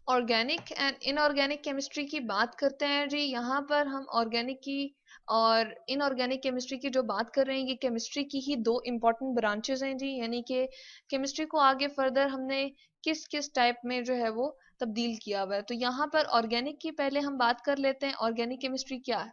Organic and inorganic chemistry की बात करते हैं जी। यहाँ पर हम ऑर्गेनिक की और इनऑर्गेनिक केमिस्ट्री की जो बात कर रहे हैं, ये केमिस्ट्री की ही दो इम्पोर्टेंट ब्रांचेस हैं जी। यानी कि केमिस्ट्री को आगे फर्दर हमने किस किस टाइप में जो है वो तब्दील किया हुआ है। तो यहाँ पर ऑर्गेनिक की पहले हम बात कर लेते हैं, ऑर्गेनिक केमिस्ट्री क्या है।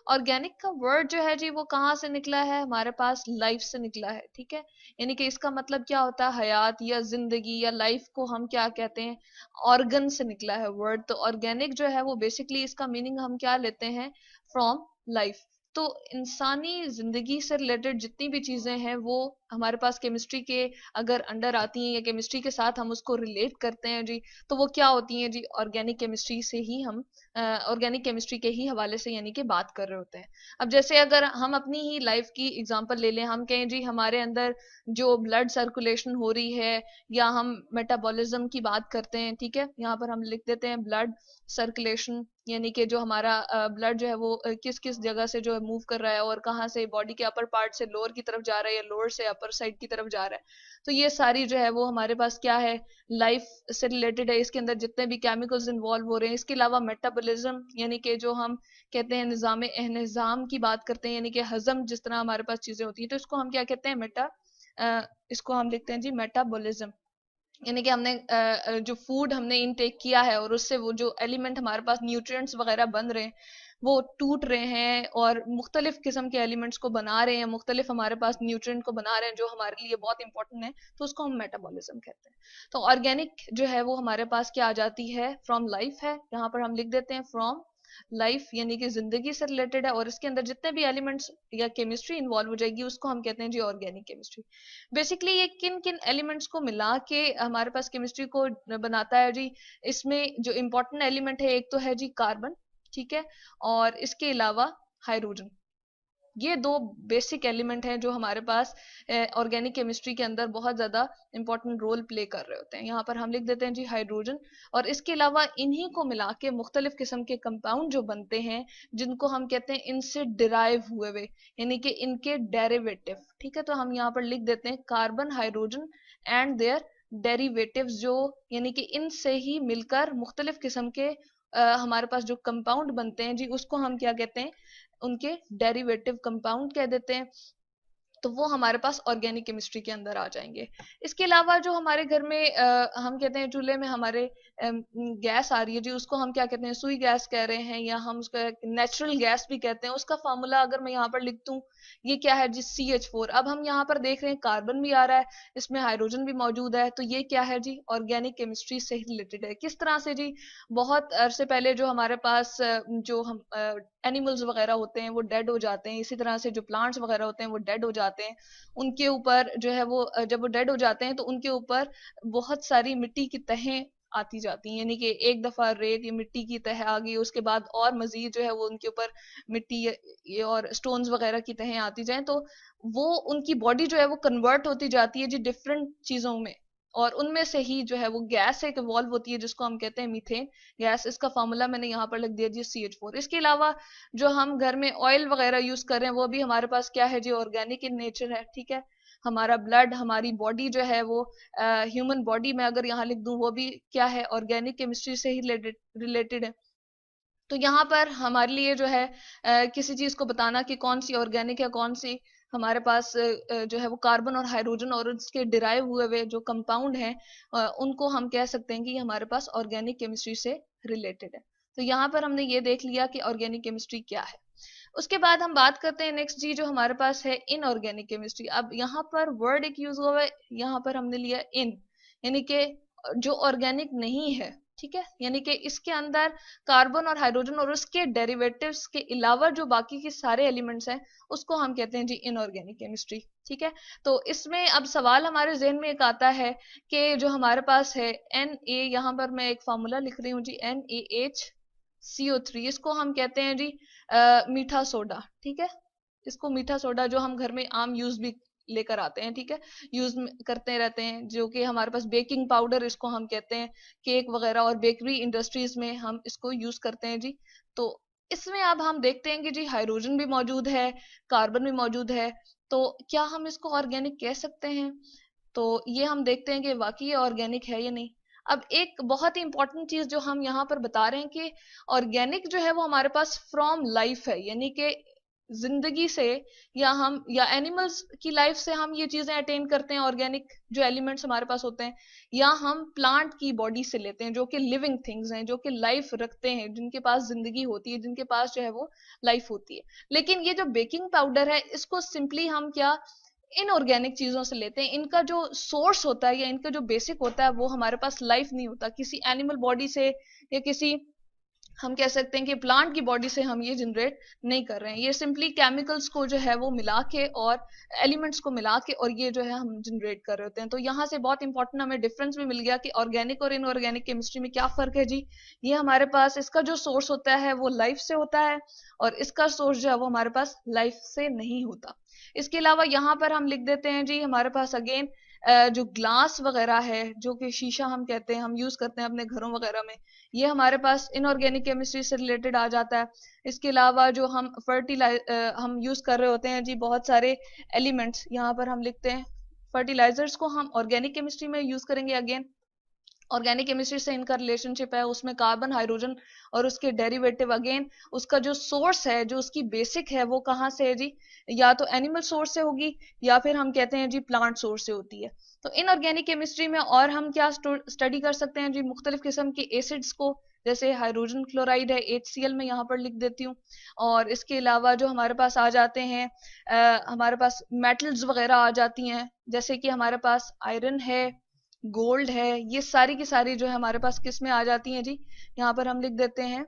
ऑर्गेनिक का वर्ड जो है जी वो कहाँ से निकला है, हमारे पास लाइफ से निकला है, ठीक है। यानी कि इसका मतलब क्या होता है, हयात या जिंदगी या लाइफ को हम क्या कहते हैं, ऑर्गन से निकला है वर्ड। तो ऑर्गेनिक जो है वो बेसिकली इसका मीनिंग हम क्या लेते हैं, फ्रॉम लाइफ। तो इंसानी जिंदगी से रिलेटेड जितनी भी चीजें हैं वो हमारे पास केमिस्ट्री के अगर अंडर आती हैं या केमिस्ट्री के साथ हम उसको रिलेट करते हैं जी, तो वो क्या होती हैं जी, ऑर्गेनिक केमिस्ट्री से ही हम ऑर्गेनिक केमिस्ट्री के ही हवाले से यानी कि बात कर रहे होते हैं। अब जैसे अगर हम अपनी ही लाइफ की एग्जांपल ले लें, हम कहें जी हमारे अंदर जो ब्लड सर्कुलेशन हो रही है या हम मेटाबॉलिज्म की बात करते हैं, ठीक है। यहाँ पर हम लिख देते हैं ब्लड सर्कुलेशन, यानी कि जो हमारा ब्लड जो है वो किस किस जगह से जो है मूव कर रहा है और कहाँ से बॉडी के अपर पार्ट से लोअर की तरफ जा रहा है या लोअर से अपर साइड की तरफ जा रहा है। तो ये सारी जो है वो हमारे पास क्या है, लाइफ से रिलेटेड है। इसके अंदर जितने भी केमिकल्स इन्वॉल्व हो रहे हैं, इसके अलावा मेटाबॉलिज्म यानी कि जो हम कहते हैं निजाम निजाम की बात करते हैं, यानी कि हजम जिस तरह हमारे पास चीजें होती हैं, तो इसको हम क्या कहते हैं, इसको हम लिखते हैं जी मेटाबॉलिज्म। यानी कि हमने जो फूड हमने इनटेक किया है और उससे वो जो एलिमेंट हमारे पास न्यूट्रिएंट्स वगैरह बन रहे हैं वो टूट रहे हैं और मुख्तलिफ किस्म के एलिमेंट्स को बना रहे हैं, मुख्तलिफ हमारे पास न्यूट्रिएंट को बना रहे हैं जो हमारे लिए बहुत इंपॉर्टेंट है, तो उसको हम मेटाबॉलिज्म कहते हैं। तो ऑर्गेनिक जो है वो हमारे पास क्या आ जाती है, फ्रॉम लाइफ है। यहाँ पर हम लिख देते हैं फ्रॉम लाइफ, यानी कि जिंदगी से रिलेटेड है और इसके अंदर जितने भी एलिमेंट्स या केमिस्ट्री इन्वॉल्व हो जाएगी उसको हम कहते हैं जी ऑर्गेनिक केमिस्ट्री। बेसिकली ये किन किन एलिमेंट्स को मिला के हमारे पास केमिस्ट्री को बनाता है जी। इसमें जो इंपॉर्टेंट एलिमेंट है एक तो है जी कार्बन, ठीक है, और इसके अलावा हाइड्रोजन। ये दो बेसिक एलिमेंट हैं जो हमारे पास ऑर्गेनिक केमिस्ट्री के अंदर बहुत ज्यादा इंपॉर्टेंट रोल प्ले कर रहे होते हैं। यहाँ पर हम लिख देते हैं जी हाइड्रोजन। और इसके अलावा इन्हीं को मिला के मुख्तलिफ किस्म के कंपाउंड जो बनते हैं जिनको हम कहते हैं इनसे डिराइव हुए हुए, यानी कि इनके डेरिवेटिव, ठीक है। तो हम यहाँ पर लिख देते हैं carbon, hydrogen and their derivatives, जो यानी कि इनसे ही मिलकर मुख्तलिफ किस्म के हमारे पास जो कंपाउंड बनते हैं जी उसको हम क्या कहते हैं, उनके डेरिवेटिव कंपाउंड कह देते हैं। तो वो हमारे पास ऑर्गेनिक केमिस्ट्री के अंदर आ जाएंगे। इसके अलावा जो हमारे घर में हम कहते हैं चूल्हे में हमारे गैस आ रही है जी, उसको हम क्या कहते हैं, सुई गैस कह रहे हैं या हम उसका नेचुरल गैस भी कहते हैं। उसका फार्मूला अगर मैं यहाँ पर लिख दूं, ये क्या है जी, CH4। अब हम यहाँ पर देख रहे हैं कार्बन भी आ रहा है, इसमें हाइड्रोजन भी मौजूद है, तो ये क्या है जी, ऑर्गेनिक केमिस्ट्री से रिलेटेड है। किस तरह से जी, बहुत अरसे पहले जो हमारे पास जो हम एनिमल्स वगैरह होते हैं वो डेड हो जाते हैं, इसी तरह से जो प्लांट्स वगैरह होते हैं वो डेड हो जाते हैं। उनके ऊपर जो है वो जब वो डेड हो जाते हैं तो उनके ऊपर बहुत सारी मिट्टी की तहें आती जाती हैं। यानी कि एक दफा रेत या मिट्टी की तह आ गई, उसके बाद और मजीद जो है वो उनके ऊपर मिट्टी और स्टोन्स वगैरह की तहें आती जाएं, तो वो उनकी बॉडी जो है वो कन्वर्ट होती जाती है जी डिफरेंट चीजों में। और उनमें से ही जो है वो गैस एक इवॉल्व होती है जिसको हम कहते हैं मीथेन गैस। इसका फॉर्मूला मैंने यहाँ पर लिख दिया जी CH4। इसके अलावा जो हम घर में ऑयल वगैरह यूज कर रहे हैं वो भी हमारे पास क्या है जी, ऑर्गेनिक इन नेचर है, ठीक है। हमारा ब्लड, हमारी बॉडी जो है वो ह्यूमन बॉडी में अगर यहाँ लिख दूं, वो भी क्या है, ऑर्गेनिक केमिस्ट्री से ही रिलेटेड है। तो यहाँ पर हमारे लिए जो है किसी चीज को बताना कि कौन सी ऑर्गेनिक है कौन सी हमारे पास जो है वो कार्बन और हाइड्रोजन और उसके डिराइव हुए हुए जो कंपाउंड हैं उनको हम कह सकते हैं कि हमारे पास ऑर्गेनिक केमिस्ट्री से रिलेटेड है। तो यहाँ पर हमने ये देख लिया कि ऑर्गेनिक केमिस्ट्री क्या है। उसके बाद हम बात करते हैं नेक्स्ट जी, जो हमारे पास है इनऑर्गेनिक केमिस्ट्री। अब यहाँ पर वर्ड एक यूज हुआ है, यहाँ पर हमने लिया इन, यानी कि जो ऑर्गेनिक नहीं है, ठीक है। यानी कि इसके अंदर कार्बन और हाइड्रोजन और उसके डेरिवेटिव्स के अलावा जो बाकी के सारे एलिमेंट्स हैं उसको हम कहते हैं जी इनऑर्गेनिक केमिस्ट्री, ठीक है। तो इसमें अब सवाल हमारे जहन में एक आता है कि जो हमारे पास है यहाँ पर मैं एक फार्मूला लिख रही हूँ जी, NaHCO3, इसको हम कहते हैं जी मीठा सोडा, ठीक है। इसको मीठा सोडा जो हम घर में आम यूज भी लेकर आते हैं, ठीक है, यूज करते रहते हैं, जो कि हमारे पास बेकिंग पाउडर इसको हम कहते हैं, केक वगैरह और बेकरी इंडस्ट्रीज में हम इसको यूज करते हैं जी। तो इसमें अब हम देखते हैं कि जी हाइड्रोजन भी मौजूद है, कार्बन भी मौजूद है, तो क्या हम इसको ऑर्गेनिक कह सकते हैं? तो ये हम देखते हैं कि वाकई ये ऑर्गेनिक है या नहीं। अब एक बहुत ही इंपॉर्टेंट चीज जो हम यहाँ पर बता रहे हैं कि ऑर्गेनिक जो है वो हमारे पास फ्रॉम लाइफ है, यानी कि जिंदगी से या एनिमल्स की लाइफ से हम ये चीजें अटेन करते हैं, ऑर्गेनिक जो एलिमेंट्स हमारे पास होते हैं, या हम प्लांट की बॉडी से लेते हैं जो कि लिविंग थिंग्स हैं, जो कि लाइफ रखते हैं, जिनके पास जिंदगी होती है, जिनके पास जो है वो लाइफ होती है। लेकिन ये जो बेकिंग पाउडर है इसको सिंपली हम क्या इनऑर्गेनिक चीजों से लेते हैं, इनका जो सोर्स होता है या इनका जो बेसिक होता है वो हमारे पास लाइफ नहीं होता, किसी एनिमल बॉडी से या किसी, हम कह सकते हैं कि प्लांट की बॉडी से हम ये जनरेट नहीं कर रहे हैं, ये सिंपली केमिकल्स को जो है वो मिला के और एलिमेंट्स को मिला के और ये जो है हम जनरेट कर रहे होते हैं। तो यहाँ से बहुत इंपॉर्टेंट हमें डिफरेंस भी मिल गया कि ऑर्गेनिक और इनऑर्गेनिक केमिस्ट्री में क्या फर्क है जी। ये हमारे पास इसका जो सोर्स होता है वो लाइफ से होता है और इसका सोर्स जो है वो हमारे पास लाइफ से नहीं होता। इसके अलावा यहाँ पर हम लिख देते हैं जी, हमारे पास अगेन जो ग्लास वगैरह है, जो कि शीशा हम कहते हैं, हम यूज करते हैं अपने घरों वगैरह में, ये हमारे पास इनऑर्गेनिक केमिस्ट्री से रिलेटेड आ जाता है। इसके अलावा जो हम हम यूज कर रहे होते हैं जी बहुत सारे एलिमेंट्स, यहाँ पर हम लिखते हैं फर्टिलाइजर्स को हम ऑर्गेनिक केमिस्ट्री में यूज करेंगे। अगेन ऑर्गेनिक केमिस्ट्री से इनका रिलेशनशिप है, उसमें कार्बन, हाइड्रोजन और उसके डेरिवेटिव, अगेन उसका जो सोर्स है, जो उसकी बेसिक है, वो कहाँ से है जी, या तो एनिमल सोर्स से होगी या फिर हम कहते हैं जी प्लांट सोर्स से होती है। तो इनऑर्गेनिक केमिस्ट्री में और हम क्या स्टडी कर सकते हैं जी, मुख्तलिफ किस्म के एसिड्स को, जैसे हाइड्रोजन क्लोराइड है HCl में यहाँ पर लिख देती हूँ। और इसके अलावा जो हमारे पास आ जाते हैं हमारे पास मेटल्स वगैरह आ जाती हैं, जैसे कि हमारे पास आयरन है, गोल्ड है, ये सारी की सारी जो है हमारे पास किस में आ जाती हैं जी, यहाँ पर हम लिख देते हैं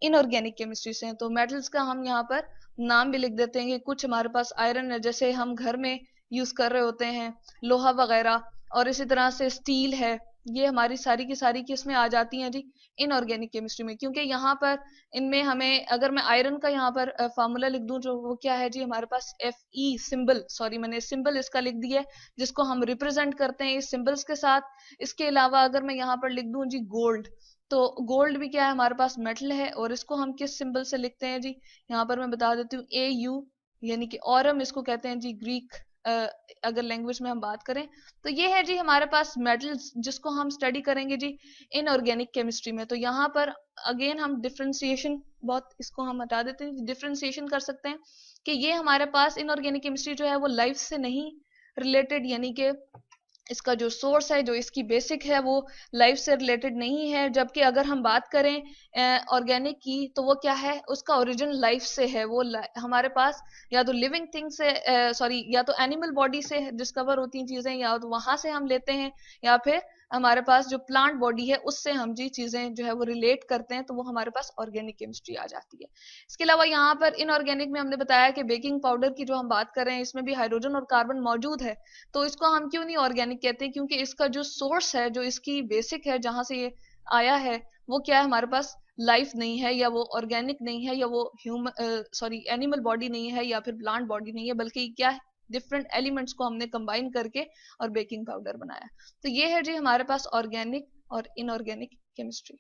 इनऑर्गेनिक केमिस्ट्री से। तो मेटल्स का हम यहाँ पर नाम भी लिख देते हैं कि कुछ हमारे पास आयरन है, जैसे हम घर में यूज कर रहे होते हैं लोहा वगैरह, और इसी तरह से स्टील है, ये हमारी सारी की सारी किस में आ जाती हैं जी, इनऑर्गेनिक केमिस्ट्री में। क्योंकि यहाँ पर इनमें हमें, अगर मैं आयरन का यहाँ पर फार्मूला लिख दूं, जो वो क्या है जी, हमारे पास Fe सिंबल, सॉरी मैंने सिंबल इसका लिख दिया है, जिसको हम रिप्रेजेंट करते हैं इस सिंबल्स के साथ। इसके अलावा अगर मैं यहाँ पर लिख दूं जी गोल्ड, तो गोल्ड भी क्या है, हमारे पास मेटल है, और इसको हम किस सिंबल से लिखते हैं जी, यहाँ पर मैं बता देती हूँ AU, यानी कि औरम इसको कहते हैं जी, ग्रीक अगर लैंग्वेज में हम बात करें। तो ये है जी हमारे पास मेटल्स, जिसको हम स्टडी करेंगे जी इनऑर्गेनिक केमिस्ट्री में। तो यहाँ पर अगेन हम डिफ्रेंसिएशन, बहुत इसको हम हटा देते हैं, डिफ्रेंसिएशन कर सकते हैं कि ये हमारे पास इनऑर्गेनिक केमिस्ट्री जो है वो लाइफ से नहीं रिलेटेड, यानी कि इसका जो सोर्स है, जो इसकी बेसिक है, वो लाइफ से रिलेटेड नहीं है। जबकि अगर हम बात करें ऑर्गेनिक की, तो वो क्या है, उसका ओरिजिन लाइफ से है, वो हमारे पास या तो लिविंग थिंग से, सॉरी या तो एनिमल बॉडी से डिस्कवर होती हैं चीजें, या तो वहां से हम लेते हैं, या फिर हमारे पास जो प्लांट बॉडी है उससे हम जी चीजें जो है वो रिलेट करते हैं, तो वो हमारे पास ऑर्गेनिक केमिस्ट्री आ जाती है। इसके अलावा यहाँ पर इनऑर्गेनिक में हमने बताया कि बेकिंग पाउडर की जो हम बात कर रहे हैं, इसमें भी हाइड्रोजन और कार्बन मौजूद है। तो इसको हम क्यों नहीं ऑर्गेनिक कहते हैं, क्योंकि इसका जो सोर्स है, जो इसकी बेसिक है, जहां से ये आया है, वो क्या है, हमारे पास लाइफ नहीं है, या वो ऑर्गेनिक नहीं है, या वो ह्यूमन सॉरी एनिमल बॉडी नहीं है, या फिर प्लांट बॉडी नहीं है, बल्कि क्या है, डिफरेंट एलिमेंट्स को हमने कंबाइन करके और बेकिंग पाउडर बनाया। तो ये है जी हमारे पास ऑर्गेनिक और इनऑर्गेनिक केमिस्ट्री।